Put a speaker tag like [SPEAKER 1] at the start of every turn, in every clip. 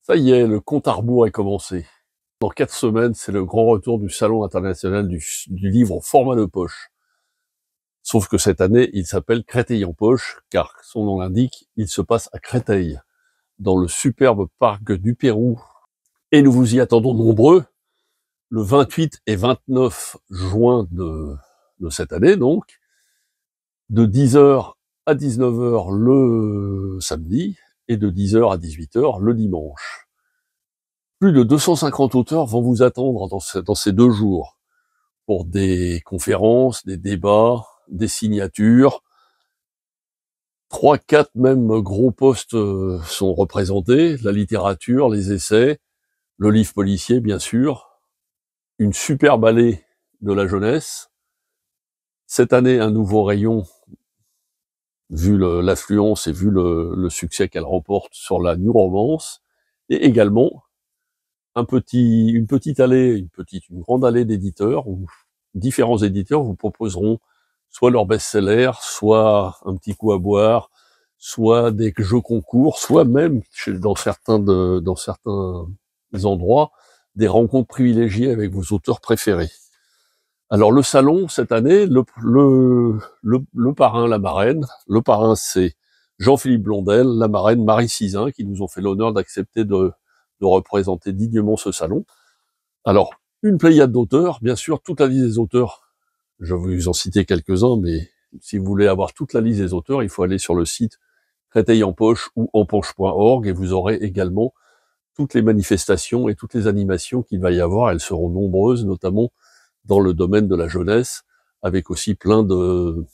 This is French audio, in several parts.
[SPEAKER 1] Ça y est, le compte à rebours est commencé. Dans 4 semaines, c'est le grand retour du Salon international du livre au format de poche. Sauf que cette année, il s'appelle Créteil en poche, car son nom l'indique, il se passe à Créteil, dans le superbe parc du Pérou. Et nous vous y attendons nombreux, le 28 et 29 juin de cette année, donc, de 10h à 19h le samedi, et de 10h à 18h le dimanche. Plus de 250 auteurs vont vous attendre dans ces 2 jours pour des conférences, des débats, des signatures. 3, 4 même gros postes sont représentés, la littérature, les essais, le livre policier bien sûr, une superbe allée de la jeunesse. Cette année, un nouveau rayon, vu l'affluence et vu le succès qu'elle remporte sur la New Romance, et également une petite allée, une grande allée d'éditeurs où différents éditeurs vous proposeront soit leur best-seller, soit un petit coup à boire, soit des jeux concours, soit même dans certains endroits des rencontres privilégiées avec vos auteurs préférés. Alors le salon cette année, le parrain, la marraine. Le parrain c'est Jean-Philippe Blondel, la marraine Marie Sizun, qui nous ont fait l'honneur d'accepter de représenter dignement ce salon. Alors, une pléiade d'auteurs, bien sûr, toute la liste des auteurs, je vais vous en citer quelques-uns, mais si vous voulez avoir toute la liste des auteurs, il faut aller sur le site Créteil en poche ou empoche.org et vous aurez également toutes les manifestations et toutes les animations qu'il va y avoir. Elles seront nombreuses, notamment dans le domaine de la jeunesse, avec aussi plein de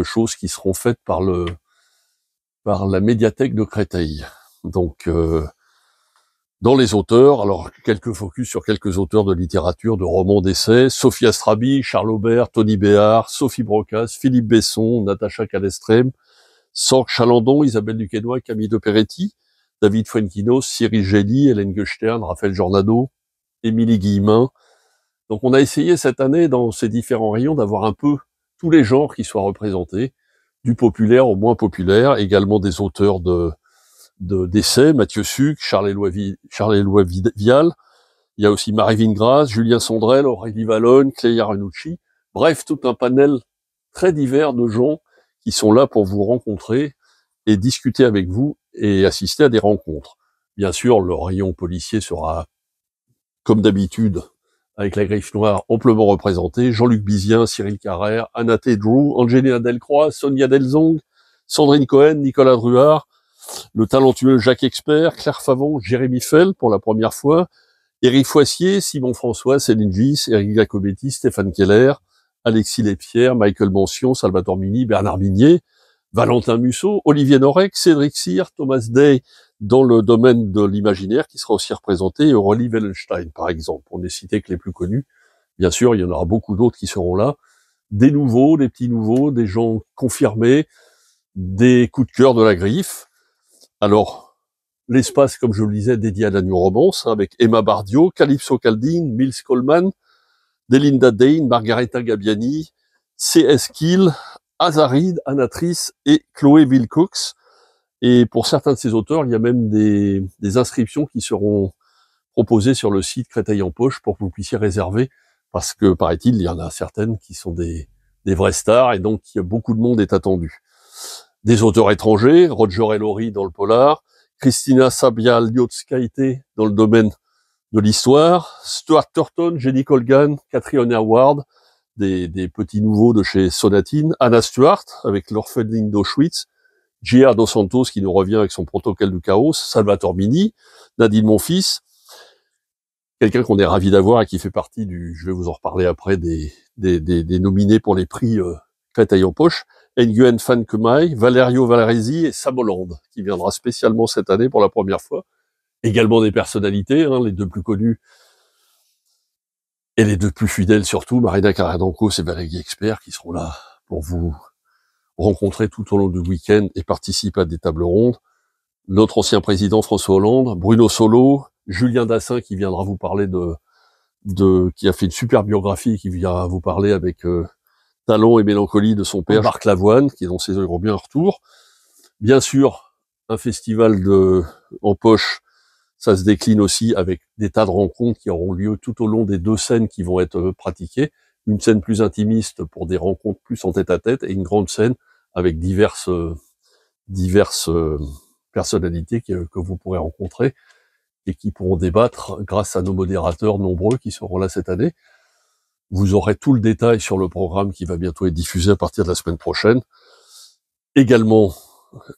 [SPEAKER 1] choses qui seront faites par la médiathèque de Créteil. Donc, dans les auteurs, alors quelques focus sur quelques auteurs de littérature, de romans, d'essais: Sophie Astrabi, Charles Aubert, Tony Béard, Sophie Brocasse, Philippe Besson, Natacha Calestrem, Sorg Chalandon, Isabelle Duquesnoy, Camille de Peretti, David Fuenquinos, Cyril Gély, Hélène Guechtern, Raphaël Jornado, Émilie Guillemin. Donc on a essayé cette année, dans ces différents rayons, d'avoir un peu tous les genres qui soient représentés, du populaire au moins populaire, également des auteurs d'essais, Mathieu Sucre, Charles-Éloi Vial. Il y a aussi Marie Vingrasse, Julien Sondrel, Aurélie Vallogne, Clélia Renucci. Bref, tout un panel très divers de gens qui sont là pour vous rencontrer et discuter avec vous et assister à des rencontres. Bien sûr, le rayon policier sera, comme d'habitude, avec la Griffe Noire amplement représentée: Jean-Luc Bizien, Cyril Carrère, Anna Tedrou, Angelina Delcroix, Sonia Delzong, Sandrine Cohen, Nicolas Druard, le talentueux Jacques Expert, Claire Favon, Jérémy Fell pour la première fois, Éric Foissier, Simon François, Céline Viss, Éric Jacobetti, Stéphane Keller, Alexis Lespierre, Michael Mention, Salvatore Mini, Bernard Minier, Valentin Musso, Olivier Norek, Cédric Cyr, Thomas Day dans le domaine de l'imaginaire qui sera aussi représenté, et Aurélie Wellenstein par exemple, pour ne citer que les plus connus. Bien sûr, il y en aura beaucoup d'autres qui seront là, des nouveaux, des petits nouveaux, des gens confirmés, des coups de cœur de la Griffe. Alors, l'espace, comme je le disais, dédié à la New Romance, avec Emma Bardio, Calypso Caldine, Mills Coleman, Delinda Dane, Margareta Gabbiani, C.S. Kiel, Azarid, Anatrice et Chloé Wilcox. Et pour certains de ces auteurs, il y a même des inscriptions qui seront proposées sur le site Créteil en poche pour que vous puissiez réserver, parce que, paraît-il, il y en a certaines qui sont des vraies stars, et donc beaucoup de monde est attendu. Des auteurs étrangers: Roger Ellory dans le polar, Christina Sabia-Liotskaite dans le domaine de l'histoire, Stuart Turton, Jenny Colgan, Catherine Howard, des petits nouveaux de chez Sonatine, Anna Stuart avec l'orpheline d'Auschwitz, J.R. Dos Santos qui nous revient avec son protocole du chaos, Salvatore Mini, Nadine Monfils, quelqu'un qu'on est ravi d'avoir et qui fait partie je vais vous en reparler après, des nominés pour les prix Créteil en poche, Nguyen Phan Khmer, Valerio Valeresi et Sam Holland, qui viendra spécialement cette année pour la première fois. Également des personnalités, les 2 plus connus et les 2 plus fidèles surtout, Marina Carrère-Dancos et Valérie Expert, qui seront là pour vous rencontrer tout au long du week-end et participer à des tables rondes. Notre ancien président François Hollande, Bruno Solo, Julien Dassin qui viendra vous parler qui a fait une super biographie et qui viendra vous parler avec Talent et mélancolie de son père, Marc Lavoine, qui est dans ses œuvres bien un retour. Bien sûr, un festival en poche Ça se décline aussi avec des tas de rencontres qui auront lieu tout au long des 2 scènes qui vont être pratiquées. Une scène plus intimiste pour des rencontres plus en tête-à-tête et une grande scène avec diverses personnalités que vous pourrez rencontrer et qui pourront débattre grâce à nos modérateurs nombreux qui seront là cette année. Vous aurez tout le détail sur le programme qui va bientôt être diffusé à partir de la semaine prochaine. Également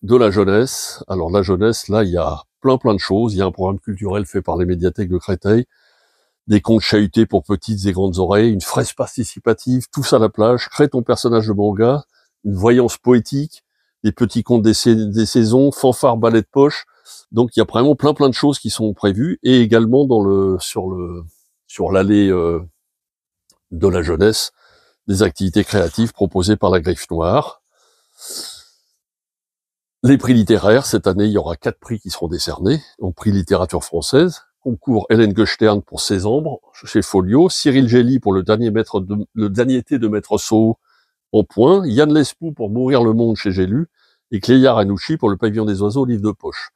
[SPEAKER 1] de la jeunesse. Alors la jeunesse, là, il y a plein de choses. Il y a un programme culturel fait par les médiathèques de Créteil, des contes chahutés pour petites et grandes oreilles, une fresque participative, tous à la plage, crée ton personnage de manga, une voyance poétique, des petits contes des saisons, fanfare, ballet de poche. Donc il y a vraiment plein de choses qui sont prévues, et également sur l'allée de la jeunesse, des activités créatives proposées par la Griffe Noire. Les prix littéraires, cette année, il y aura 4 prix qui seront décernés. Donc, prix littérature française, concours Hélène Goechtern pour Césambre, chez Folio, Cyril Gély pour le dernier thé de Maître Sceaux en point, Yann Lespoux pour Mourir le monde chez J'ai lu, et Cléa Ranouchi pour Le Pavillon des oiseaux, livre de poche.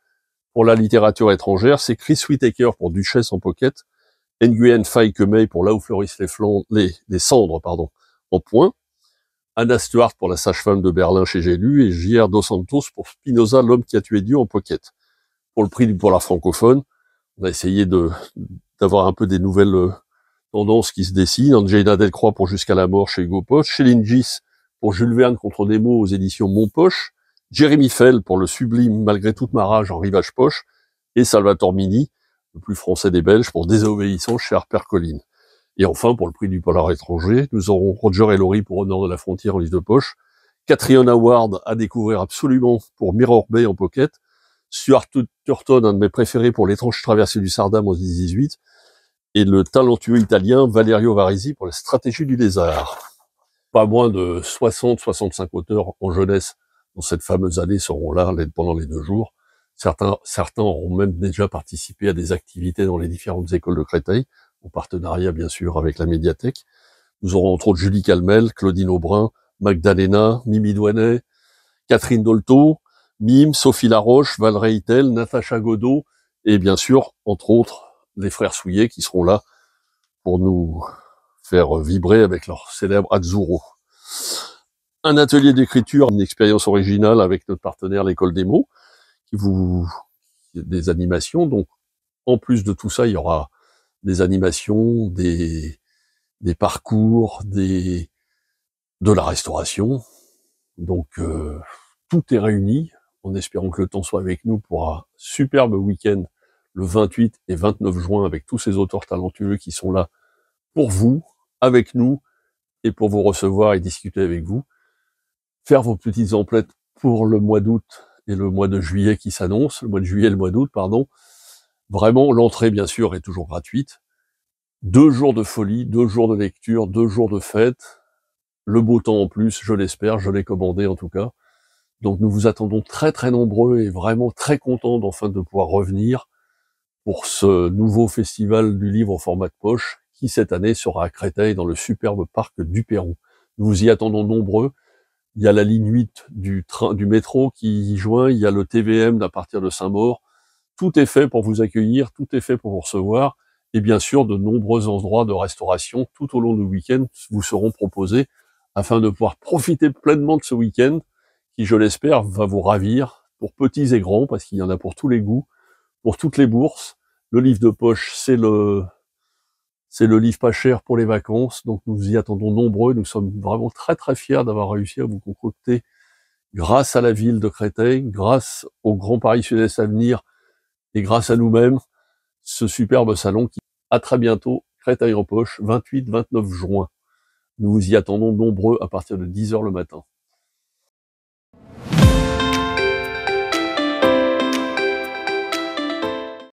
[SPEAKER 1] Pour la littérature étrangère, c'est Chris Whittaker pour Duchesse en pocket, Nguyen Phai Kemei pour Là où fleurissent les cendres, en point, Anna Stuart pour La sage-femme de Berlin chez J'ai lu, et J.R. Dos Santos pour Spinoza, l'homme qui a tué Dieu en pocket. Pour le prix du polar francophone, on a essayé d'avoir un peu des nouvelles tendances qui se dessinent. Angelina Delcroix pour Jusqu'à la mort chez Hugo Poche, Céline Gis pour Jules Verne contre Nemo aux éditions Monpoche, Jérémy Fell pour Le sublime malgré toute ma rage en rivage poche, et Salvatore Mini, le plus français des Belges, pour Désobéissance chez HarperCollins. Et enfin, pour le prix du polar étranger, nous aurons Roger et Laurie pour Au nord de la frontière en livre de poche, Catriona Award à découvrir absolument pour Mirror Bay en pocket, Stuart Turton, un de mes préférés pour L'étrange traversée du Sardam en 2018, et le talentueux italien Valerio Varisi pour La stratégie du lézard. Pas moins de 60-65 auteurs en jeunesse dans cette fameuse année seront là pendant les 2 jours. Certains auront même déjà participé à des activités dans les différentes écoles de Créteil, en partenariat bien sûr avec la médiathèque. Nous aurons entre autres Julie Calmel, Claudine Aubrin, Magdalena, Mimi Douanet, Catherine Dolto, Mime, Sophie Laroche, Valérie Hittel, Natacha Godot, et bien sûr, entre autres, les frères Souillet qui seront là pour nous faire vibrer avec leur célèbre Azzurro. Un atelier d'écriture, une expérience originale avec notre partenaire l'école des mots, des animations. Donc, en plus de tout ça, il y aura des animations, des parcours, de la restauration. Donc, tout est réuni, en espérant que le temps soit avec nous pour un superbe week-end le 28 et 29 juin avec tous ces auteurs talentueux qui sont là pour vous, avec nous, et pour vous recevoir et discuter avec vous. Faire vos petites emplettes pour le mois d'août et le mois de juillet qui s'annonce, le mois de juillet et le mois d'août, pardon. Vraiment, l'entrée, bien sûr, est toujours gratuite. 2 jours de folie, 2 jours de lecture, 2 jours de fête. Le beau temps en plus, je l'espère, je l'ai commandé en tout cas. Donc nous vous attendons très nombreux et vraiment très contents d'enfin de pouvoir revenir pour ce nouveau festival du livre en format de poche qui cette année sera à Créteil dans le superbe parc du Pérou. Nous vous y attendons nombreux. Il y a la ligne 8 du métro qui y joint, il y a le TVM à partir de Saint-Maur. Tout est fait pour vous accueillir, tout est fait pour vous recevoir, et bien sûr de nombreux endroits de restauration tout au long du week-end vous seront proposés afin de pouvoir profiter pleinement de ce week-end qui, je l'espère, va vous ravir pour petits et grands, parce qu'il y en a pour tous les goûts, pour toutes les bourses. Le livre de poche, c'est le livre pas cher pour les vacances, donc nous y attendons nombreux. Nous sommes vraiment très fiers d'avoir réussi à vous concocter, grâce à la ville de Créteil, grâce au Grand Paris Sud-Est à venir, et grâce à nous-mêmes, ce superbe salon qui, à très bientôt, Créteil en poche, 28-29 juin. Nous vous y attendons nombreux à partir de 10h le matin.